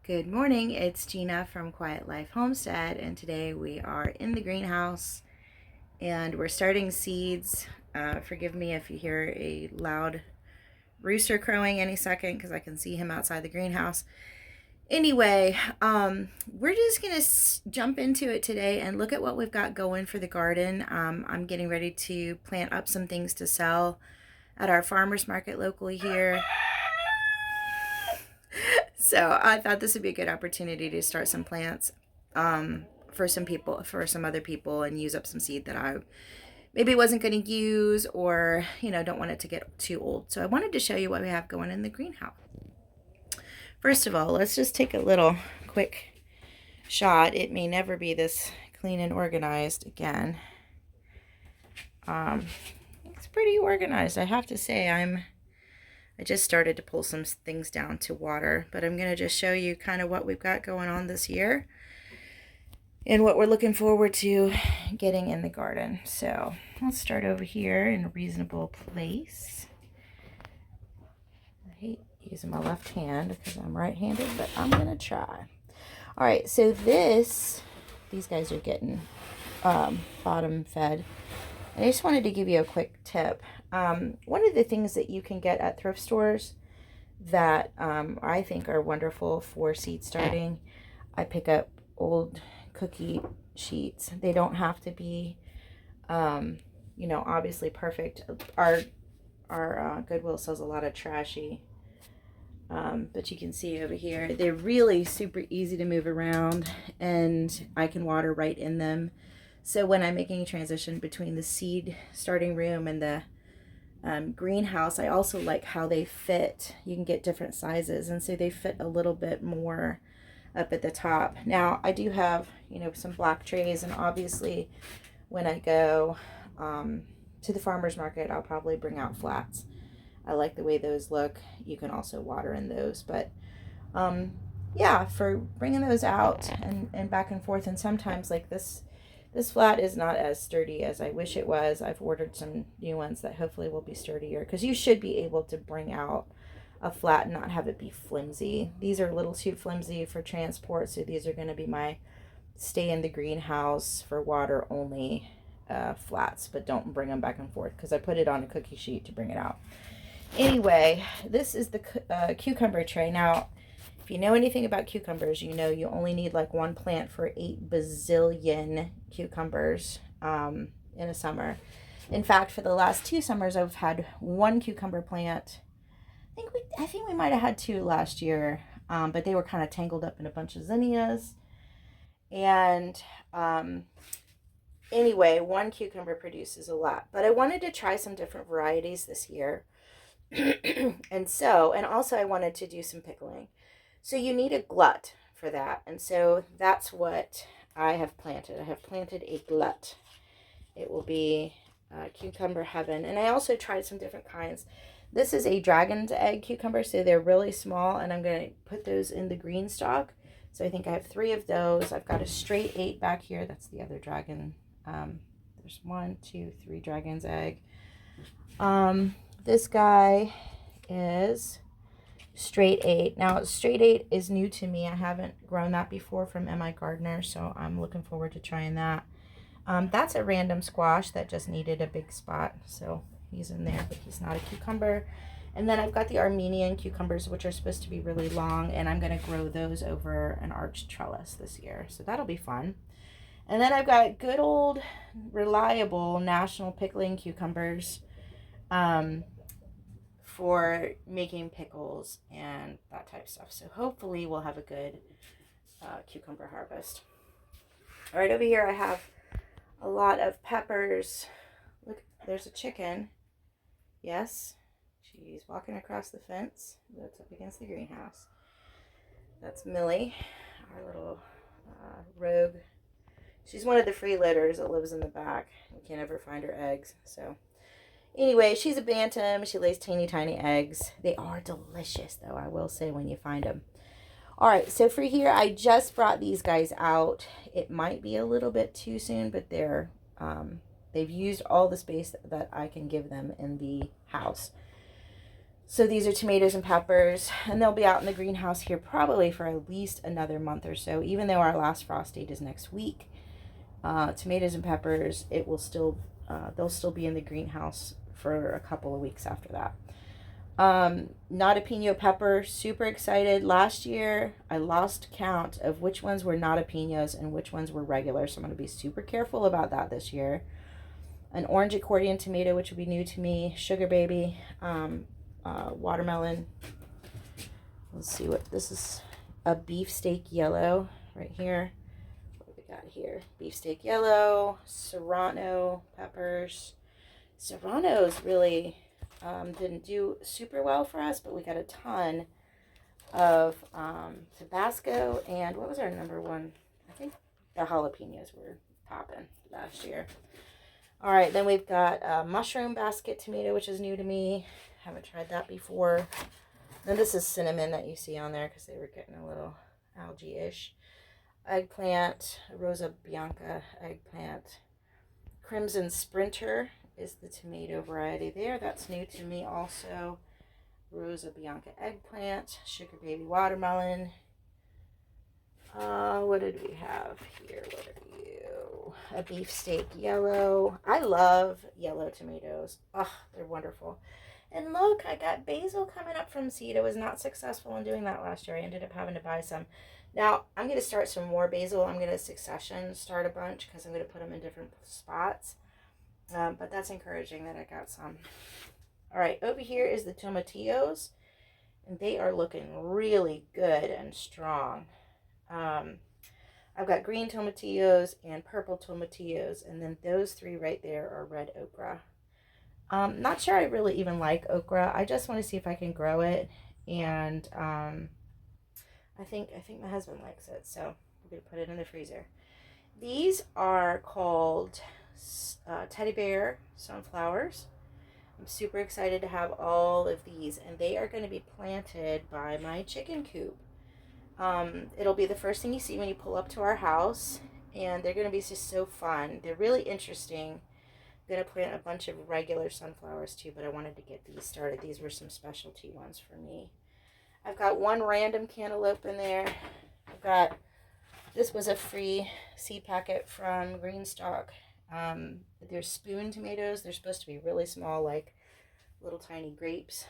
Good morning, it's Gina from Quiet Life Homestead, and today we are in the greenhouse and we're starting seeds. Forgive me if you hear a loud rooster crowing any second because I can see him outside the greenhouse. Anyway, we're just going to jump into it today and look at what we've got going for the garden. I'm getting ready to plant up some things to sell at our farmers market locally here. So I thought this would be a good opportunity to start some plants for some other people, and use up some seed that I maybe wasn't going to use, or don't want it to get too old. So I wanted to show you what we have going in the greenhouse. First of all, let's just take a little quick shot. It may never be this clean and organized again. It's pretty organized, I have to say. I just started to pull some things down to water, but I'm going to just show you kind of what we've got going on this year and what we're looking forward to getting in the garden. So let's start over here in a reasonable place. I hate using my left hand because I'm right-handed, but I'm going to try. All right, so these guys are getting bottom fed. And I just wanted to give you a quick tip. One of the things that you can get at thrift stores that I think are wonderful for seed starting, I pick up old cookie sheets. They don't have to be, obviously perfect. Our Goodwill sells a lot of trashy, but you can see over here, they're really super easy to move around, and I can water right in them. So when I'm making a transition between the seed starting room and the greenhouse, I also like how they fit. You can get different sizes, and so they fit a little bit more up at the top. Now I do have some black trays, and obviously when I go to the farmers market, I'll probably bring out flats. I like the way those look. You can also water in those, but yeah, for bringing those out and back and forth. And sometimes like this flat is not as sturdy as I wish it was. I've ordered some new ones that hopefully will be sturdier, because you should be able to bring out a flat and not have it be flimsy. These are a little too flimsy for transport, so these are going to be my stay in the greenhouse for water only flats, but don't bring them back and forth because I put it on a cookie sheet to bring it out. Anyway, this is the cucumber tray. Now, if you know anything about cucumbers, you know you only need like one plant for 8 bazillion cucumbers in a summer. In fact, for the last 2 summers, I've had one cucumber plant. I think we might have had 2 last year, but they were kind of tangled up in a bunch of zinnias. And anyway, one cucumber produces a lot. But I wanted to try some different varieties this year. and also I wanted to do some pickling. So you need a glut for that. And so that's what I have planted. I have planted a glut. It will be cucumber heaven. And I also tried some different kinds. This is a dragon's egg cucumber, so they're really small, and I'm going to put those in the green stalk. So I think I have 3 of those. I've got a straight 8 back here. That's the other dragon. There's 1, 2, 3 dragon's egg. This guy is straight 8. Now, straight 8 is new to me. I haven't grown that before from M.I. Gardener, so I'm looking forward to trying that. That's a random squash that just needed a big spot, so he's in there, but he's not a cucumber. And then I've got the Armenian cucumbers, which are supposed to be really long, and I'm going to grow those over an arched trellis this year, so that'll be fun. And then I've got good old, reliable National Pickling cucumbers for making pickles and that type of stuff. So hopefully we'll have a good cucumber harvest. All right, over here I have a lot of peppers. Look, there's a chicken. Yes, she's walking across the fence that's up against the greenhouse. That's Millie, our little rogue. She's one of the freeloaders that lives in the back. We can't ever find her eggs, so... Anyway, she's a bantam. She lays teeny tiny eggs. They are delicious, though, I will say, when you find them. All right, so for here, I just brought these guys out. It might be a little bit too soon, but they've used all the space that I can give them in the house. So these are tomatoes and peppers, and they'll be out in the greenhouse here probably for at least another month or so. Even though our last frost date is next week, tomatoes and peppers, it will still they'll still be in the greenhouse for a couple of weeks after that. Jalapeno pepper, super excited. Last year I lost count of which ones were jalapenos and which ones were regular, so I'm going to be super careful about that this year. An orange accordion tomato, which will be new to me. Sugar baby, watermelon. Let's see what this is. A beefsteak yellow right here. What do we got here? Beefsteak yellow, serrano peppers. Serranos really didn't do super well for us, but we got a ton of Tabasco, and what was our number one? I think the jalapenos were popping last year. All right, then we've got a mushroom basket tomato, which is new to me. Haven't tried that before. Then this is cinnamon that you see on there because they were getting a little algae-ish. Eggplant, Rosa Bianca eggplant. Crimson Sprinter is the tomato variety there. That's new to me also. Rosa Bianca eggplant. Sugar baby watermelon. What did we have here? What are you? A beefsteak yellow. I love yellow tomatoes. Oh, they're wonderful. And look, I got basil coming up from seed. I was not successful in doing that last year. I ended up having to buy some. Now, I'm going to start some more basil. I'm going to succession start a bunch because I'm going to put them in different spots. But that's encouraging that I got some. All right, over here is the tomatillos. And they are looking really good and strong. I've got green tomatillos and purple tomatillos, and then those three right there are red okra. Not sure I really even like okra. I just want to see if I can grow it, and I think my husband likes it, so we're gonna put it in the freezer. These are called teddy bear sunflowers. I'm super excited to have all of these, and they are going to be planted by my chicken coop. It'll be the first thing you see when you pull up to our house, and they're going to be just so fun. They're really interesting. I'm going to plant a bunch of regular sunflowers too, but I wanted to get these started. These were some specialty ones for me. I've got one random cantaloupe in there. This was a free seed packet from Greenstock. They're spoon tomatoes. They're supposed to be really small, like little tiny grapes.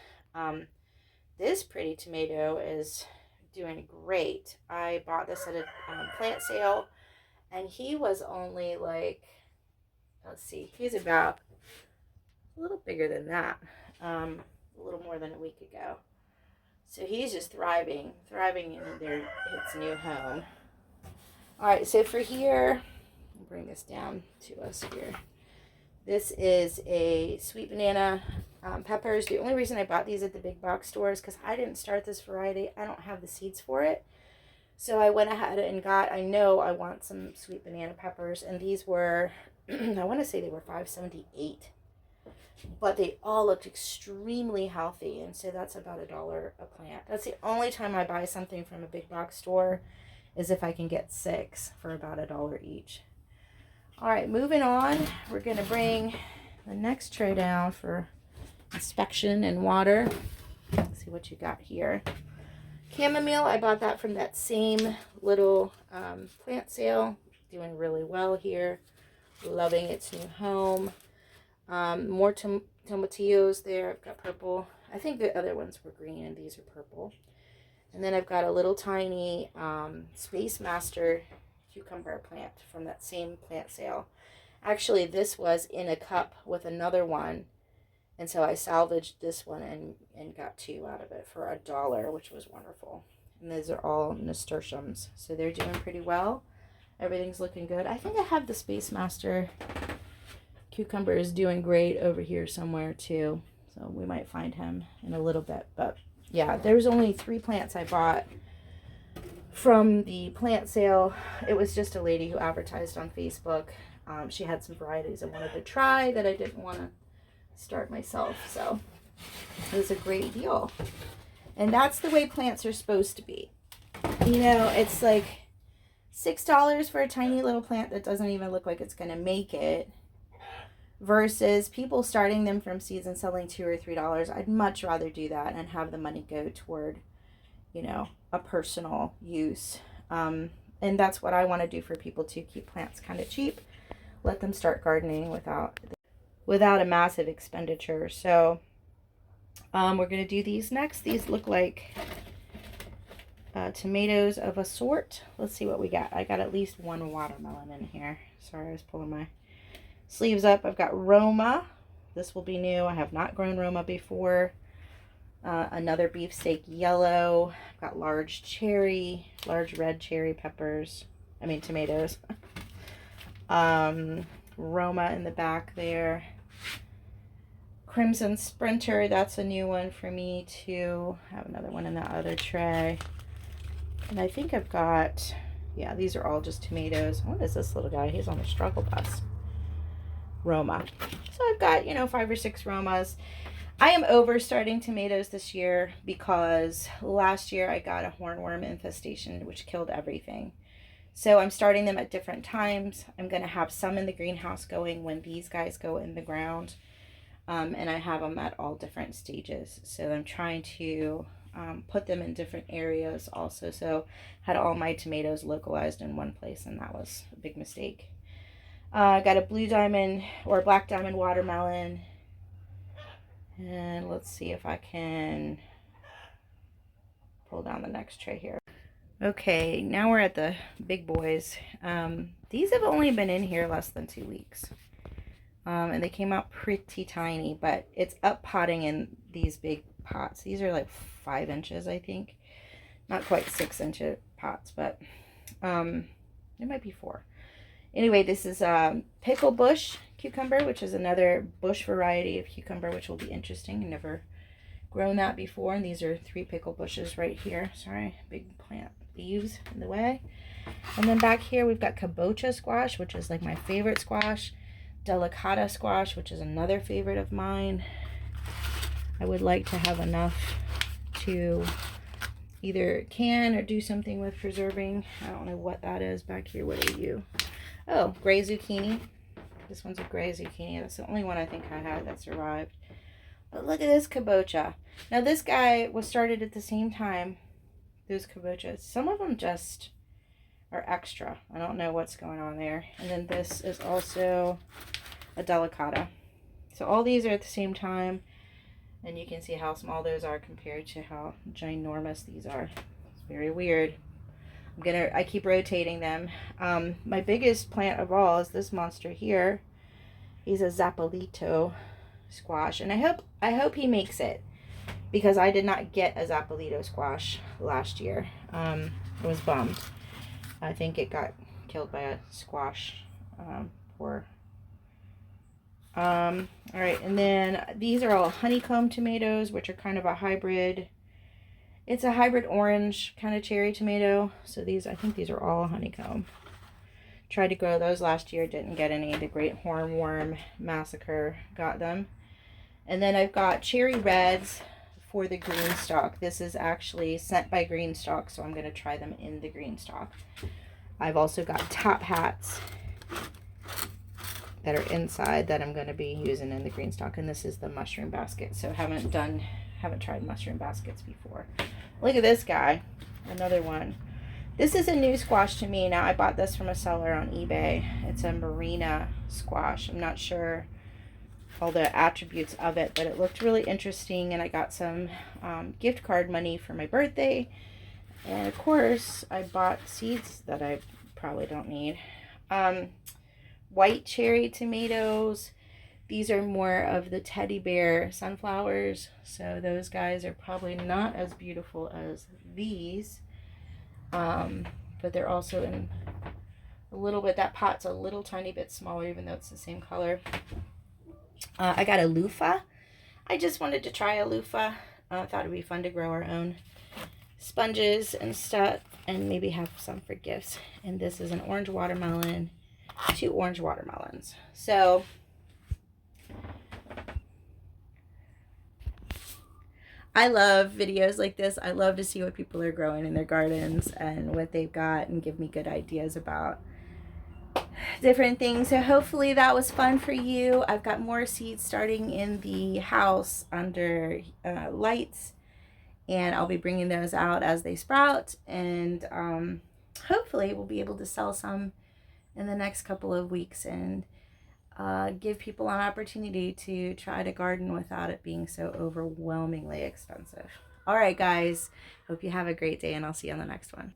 This pretty tomato is doing great. I bought this at a plant sale, and he was only like, let's see, he's about a little bigger than that, a little more than a week ago. So he's just thriving in its new home. All right, so for here, I'll bring this down to us here. This is a sweet banana peppers. The only reason I bought these at the big box store is because I didn't start this variety. I don't have the seeds for it. So I went ahead and I know I want some sweet banana peppers. And these were, I want to say they were $5.78. But they all looked extremely healthy. And so that's about $1 a plant. That's the only time I buy something from a big box store, is if I can get 6 for about $1 each. All right, moving on. We're going to bring the next tray down for inspection and water. Let's see what you got here. Chamomile, I bought that from that same little plant sale. Doing really well here. Loving its new home. More tomatillos there. I've got purple. I think the other ones were green and these are purple. And then I've got a little tiny Space Master cucumber plant from that same plant sale. Actually, this was in a cup with another one, and so I salvaged this one and got 2 out of it for $1, which was wonderful. And these are all nasturtiums, so they're doing pretty well. Everything's looking good. I think I have the Space Master cucumber is doing great over here somewhere too, so we might find him in a little bit. But yeah, there's only 3 plants I bought from the plant sale. It was just a lady who advertised on Facebook. She had some varieties I wanted to try that I didn't want to start myself, so it was a great deal. And that's the way plants are supposed to be. You know, it's like $6 for a tiny little plant that doesn't even look like it's going to make it. versus people starting them from seeds and selling $2 or $3. I'd much rather do that and have the money go toward, you know, a personal use. And that's what I want to do for people to keep plants kind of cheap. Let them start gardening without a massive expenditure. So we're going to do these next. These look like tomatoes of a sort. Let's see what we got. I got at least one watermelon in here. Sorry, I was pulling my sleeves up. I've got Roma. This will be new. I have not grown Roma before. Another beefsteak yellow. I've got large red cherry peppers. I mean tomatoes. Roma in the back there. Crimson Sprinter, that's a new one for me too. I have another one in that other tray. And I think I've got, yeah, these are all just tomatoes. What is this little guy? He's on the struggle bus. Roma. So I've got, you know, 5 or 6 Romas. I am over starting tomatoes this year because last year I got a hornworm infestation which killed everything. So I'm starting them at different times. I'm going to have some in the greenhouse going when these guys go in the ground. And I have them at all different stages. So I'm trying to put them in different areas also. So I had all my tomatoes localized in one place, and that was a big mistake. I got a blue diamond or black diamond watermelon. And let's see if I can pull down the next tray here. Okay, now we're at the big boys. These have only been in here less than 2 weeks. And they came out pretty tiny, but it's up potting in these big pots. These are like 5 inches, I think. Not quite 6-inch pots, but it might be 4. Anyway, this is pickle bush cucumber, which is another bush variety of cucumber, which will be interesting. I've never grown that before. And these are 3 pickle bushes right here. Sorry, big plant leaves in the way. And then back here we've got kabocha squash, which is like my favorite squash. Delicata squash, which is another favorite of mine. I would like to have enough to either can or do something with preserving. I don't know what that is back here. What are you? Oh, gray zucchini. This one's a gray zucchini. That's the only one I think I had that survived. But look at this kabocha. Now this guy was started at the same time. Those kabochas. Some of them just are extra. I don't know what's going on there. And then this is also a delicata. So all these are at the same time. And you can see how small those are compared to how ginormous these are. It's very weird. I keep rotating them. My biggest plant of all is this monster here. He's a Zappolito squash, and I hope he makes it, because I did not get a Zappolito squash last year. I was bummed. I think it got killed by a squash. All right, and then these are all honeycomb tomatoes, which are kind of a hybrid. It's a hybrid orange kind of cherry tomato. So these, I think these are all honeycomb. Tried to grow those last year, didn't get any. The Great Hornworm Massacre got them. And then I've got cherry reds for the green stalk. This is actually sent by green stalk, so I'm going to try them in the green stalk. I've also got top hats that are inside that I'm going to be using in the green stalk. And this is the mushroom basket. So haven't tried mushroom baskets before. Look at this guy, another one. This is a new squash to me. Now I bought this from a seller on eBay. It's a Marina squash. I'm not sure all the attributes of it, but it looked really interesting, and I got some gift card money for my birthday. And of course I bought seeds that I probably don't need. White cherry tomatoes. These are more of the teddy bear sunflowers, so those guys are probably not as beautiful as these, but they're also in a little bit, that pot's a little tiny bit smaller even though it's the same color. I got a loofah. I just wanted to try a loofah. I thought it'd be fun to grow our own sponges and stuff, and maybe have some for gifts. And this is an orange watermelon, 2 orange watermelons. So I love videos like this. I love to see what people are growing in their gardens and what they've got, and give me good ideas about different things. So hopefully that was fun for you. I've got more seeds starting in the house under lights, and I'll be bringing those out as they sprout, and hopefully we'll be able to sell some in the next couple of weeks, and give people an opportunity to try to garden without it being so overwhelmingly expensive. All right, guys, hope you have a great day, and I'll see you on the next one.